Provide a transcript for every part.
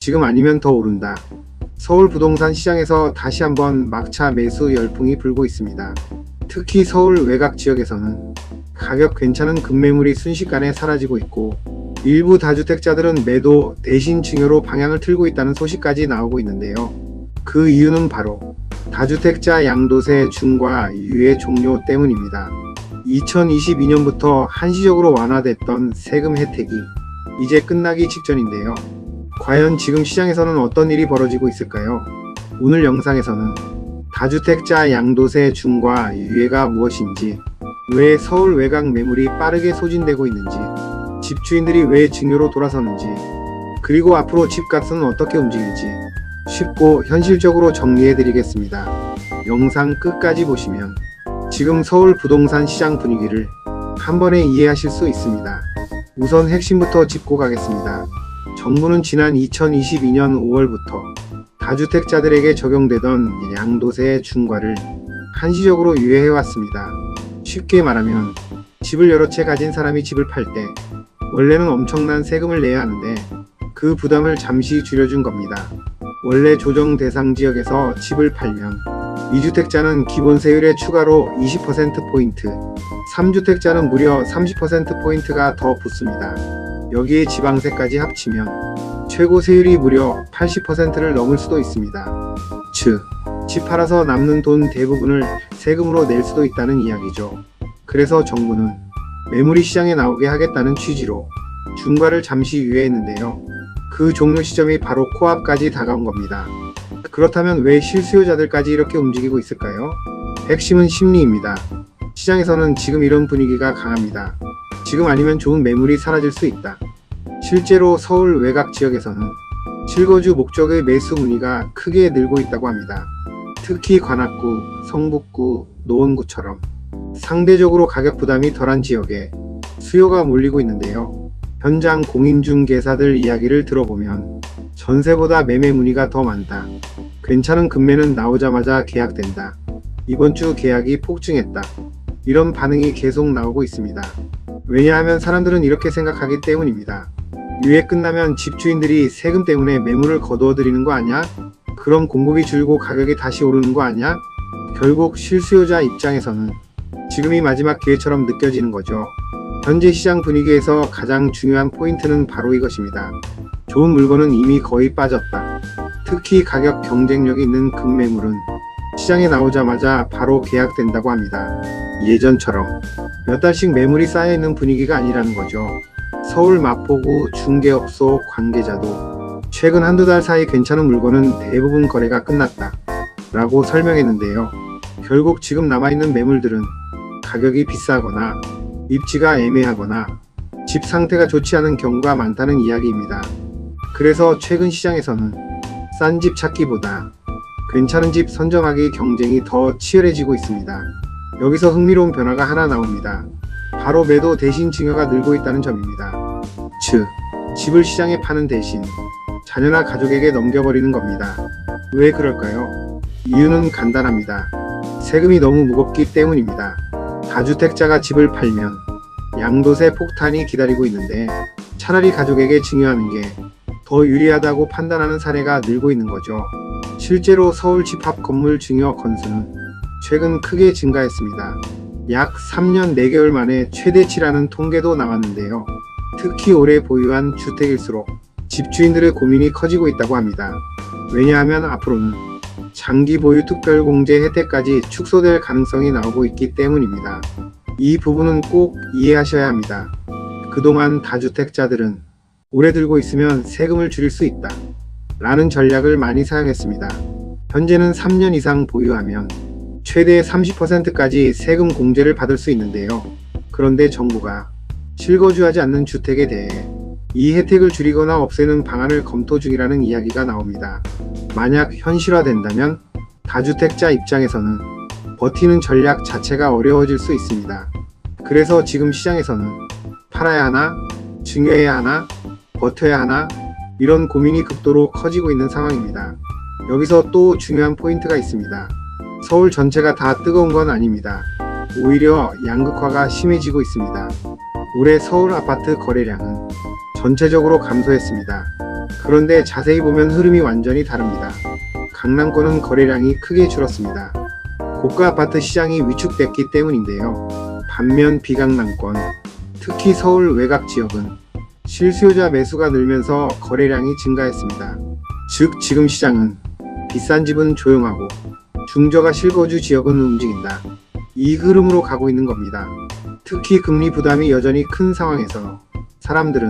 지금 아니면 더 오른다. 서울 부동산 시장에서 다시 한번 막차 매수 열풍이 불고 있습니다. 특히 서울 외곽 지역에서는 가격 괜찮은 급매물이 순식간에 사라지고 있고, 일부 다주택자들은 매도 대신 증여로 방향을 틀고 있다는 소식까지 나오고 있는데요. 그 이유는 바로 다주택자 양도세 중과 유예 종료 때문입니다. 2022년부터 한시적으로 완화됐던 세금 혜택이 이제 끝나기 직전인데요. 과연 지금 시장에서는 어떤 일이 벌어지고 있을까요? 오늘 영상에서는 다주택자 양도세 중과 유예가 무엇인지, 왜 서울 외곽 매물이 빠르게 소진되고 있는지, 집주인들이 왜 증여로 돌아서는지, 그리고 앞으로 집값은 어떻게 움직일지 쉽고 현실적으로 정리해드리겠습니다. 영상 끝까지 보시면 지금 서울 부동산 시장 분위기를 한 번에 이해하실 수 있습니다. 우선 핵심부터 짚고 가겠습니다. 정부는 지난 2022년 5월부터 다주택자들에게 적용되던 양도세 중과를 한시적으로 유예해왔습니다. 쉽게 말하면 집을 여러 채 가진 사람이 집을 팔 때 원래는 엄청난 세금을 내야 하는데 그 부담을 잠시 줄여준 겁니다. 원래 조정 대상 지역에서 집을 팔면 2주택자는 기본세율에 추가로 20%포인트, 3주택자는 무려 30%포인트가 더 붙습니다. 여기에 지방세까지 합치면 최고 세율이 무려 80%를 넘을 수도 있습니다. 즉, 집 팔아서 남는 돈 대부분을 세금으로 낼 수도 있다는 이야기죠. 그래서 정부는 매물이 시장에 나오게 하겠다는 취지로 중과를 잠시 유예했는데요. 그 종료 시점이 바로 코앞까지 다가온 겁니다. 그렇다면 왜 실수요자들까지 이렇게 움직이고 있을까요? 핵심은 심리입니다. 시장에서는 지금 이런 분위기가 강합니다. 지금 아니면 좋은 매물이 사라질 수 있다. 실제로 서울 외곽 지역에서는 실거주 목적의 매수 문의가 크게 늘고 있다고 합니다. 특히 관악구, 성북구, 노원구처럼 상대적으로 가격 부담이 덜한 지역에 수요가 몰리고 있는데요. 현장 공인중개사들 이야기를 들어보면 전세보다 매매 문의가 더 많다. 괜찮은 금매는 나오자마자 계약된다. 이번 주 계약이 폭증했다. 이런 반응이 계속 나오고 있습니다. 왜냐하면 사람들은 이렇게 생각하기 때문입니다. 유예 끝나면 집주인들이 세금 때문에 매물을 거두어 들이는 거 아냐? 그럼 공급이 줄고 가격이 다시 오르는 거 아냐? 결국 실수요자 입장에서는 지금이 마지막 기회처럼 느껴지는 거죠. 현재 시장 분위기에서 가장 중요한 포인트는 바로 이것입니다. 좋은 물건은 이미 거의 빠졌다. 특히 가격 경쟁력이 있는 급매물은 시장에 나오자마자 바로 계약된다고 합니다. 예전처럼 몇 달씩 매물이 쌓여있는 분위기가 아니라는 거죠. 서울 마포구 중개업소 관계자도 최근 한두 달 사이 괜찮은 물건은 대부분 거래가 끝났다 라고 설명했는데요. 결국 지금 남아있는 매물들은 가격이 비싸거나 입지가 애매하거나 집 상태가 좋지 않은 경우가 많다는 이야기입니다. 그래서 최근 시장에서는 싼 집 찾기보다 괜찮은 집 선정하기 경쟁이 더 치열해지고 있습니다. 여기서 흥미로운 변화가 하나 나옵니다. 바로 매도 대신 증여가 늘고 있다는 점입니다. 즉, 집을 시장에 파는 대신 자녀나 가족에게 넘겨버리는 겁니다. 왜 그럴까요? 이유는 간단합니다. 세금이 너무 무겁기 때문입니다. 다주택자가 집을 팔면 양도세 폭탄이 기다리고 있는데 차라리 가족에게 증여하는 게 더 유리하다고 판단하는 사례가 늘고 있는 거죠. 실제로 서울 집합 건물 증여 건수는 최근 크게 증가했습니다. 약 3년 4개월 만에 최대치라는 통계도 나왔는데요. 특히 오래 보유한 주택일수록 집주인들의 고민이 커지고 있다고 합니다. 왜냐하면 앞으로는 장기 보유 특별공제 혜택까지 축소될 가능성이 나오고 있기 때문입니다. 이 부분은 꼭 이해하셔야 합니다. 그동안 다주택자들은 오래 들고 있으면 세금을 줄일 수 있다 라는 전략을 많이 사용했습니다. 현재는 3년 이상 보유하면 최대 30%까지 세금 공제를 받을 수 있는데요. 그런데 정부가 실거주하지 않는 주택에 대해 이 혜택을 줄이거나 없애는 방안을 검토 중이라는 이야기가 나옵니다. 만약 현실화된다면 다주택자 입장에서는 버티는 전략 자체가 어려워질 수 있습니다. 그래서 지금 시장에서는 팔아야 하나, 증여해야 하나, 버텨야 하나, 이런 고민이 극도로 커지고 있는 상황입니다. 여기서 또 중요한 포인트가 있습니다. 서울 전체가 다 뜨거운 건 아닙니다. 오히려 양극화가 심해지고 있습니다. 올해 서울 아파트 거래량은 전체적으로 감소했습니다. 그런데 자세히 보면 흐름이 완전히 다릅니다. 강남권은 거래량이 크게 줄었습니다. 고가 아파트 시장이 위축됐기 때문인데요. 반면 비강남권, 특히 서울 외곽 지역은 실수요자 매수가 늘면서 거래량이 증가했습니다. 즉 지금 시장은 비싼 집은 조용하고 중저가 실거주 지역은 움직인다. 이 흐름으로 가고 있는 겁니다. 특히 금리 부담이 여전히 큰 상황에서 사람들은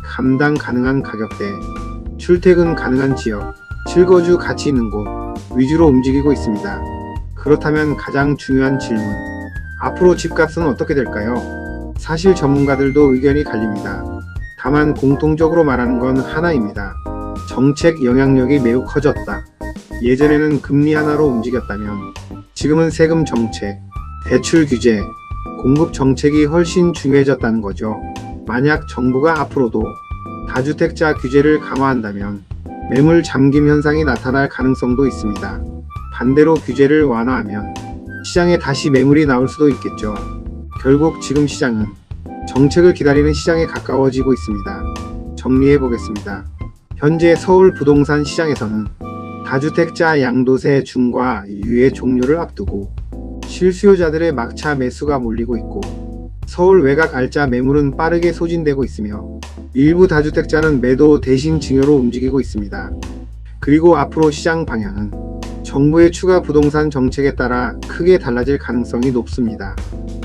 감당 가능한 가격대, 출퇴근 가능한 지역, 실거주 가치 있는 곳 위주로 움직이고 있습니다. 그렇다면 가장 중요한 질문, 앞으로 집값은 어떻게 될까요? 사실 전문가들도 의견이 갈립니다. 다만 공통적으로 말하는 건 하나입니다. 정책 영향력이 매우 커졌다. 예전에는 금리 하나로 움직였다면 지금은 세금 정책, 대출 규제, 공급 정책이 훨씬 중요해졌다는 거죠. 만약 정부가 앞으로도 다주택자 규제를 강화한다면 매물 잠김 현상이 나타날 가능성도 있습니다. 반대로 규제를 완화하면 시장에 다시 매물이 나올 수도 있겠죠. 결국 지금 시장은 정책을 기다리는 시장에 가까워지고 있습니다. 정리해 보겠습니다. 현재 서울 부동산 시장에서는 다주택자 양도세 중과 유예 종료를 앞두고 실수요자들의 막차 매수가 몰리고 있고, 서울 외곽 알짜 매물은 빠르게 소진되고 있으며 일부 다주택자는 매도 대신 증여로 움직이고 있습니다. 그리고 앞으로 시장 방향은 정부의 추가 부동산 정책에 따라 크게 달라질 가능성이 높습니다.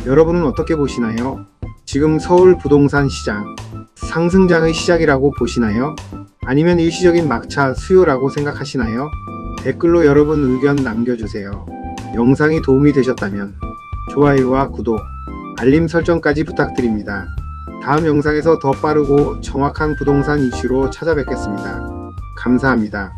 여러분은 어떻게 보시나요? 지금 서울 부동산 시장 상승장의 시작이라고 보시나요? 아니면 일시적인 막차 수요라고 생각하시나요? 댓글로 여러분 의견 남겨주세요. 영상이 도움이 되셨다면 좋아요와 구독, 알림 설정까지 부탁드립니다. 다음 영상에서 더 빠르고 정확한 부동산 이슈로 찾아뵙겠습니다. 감사합니다.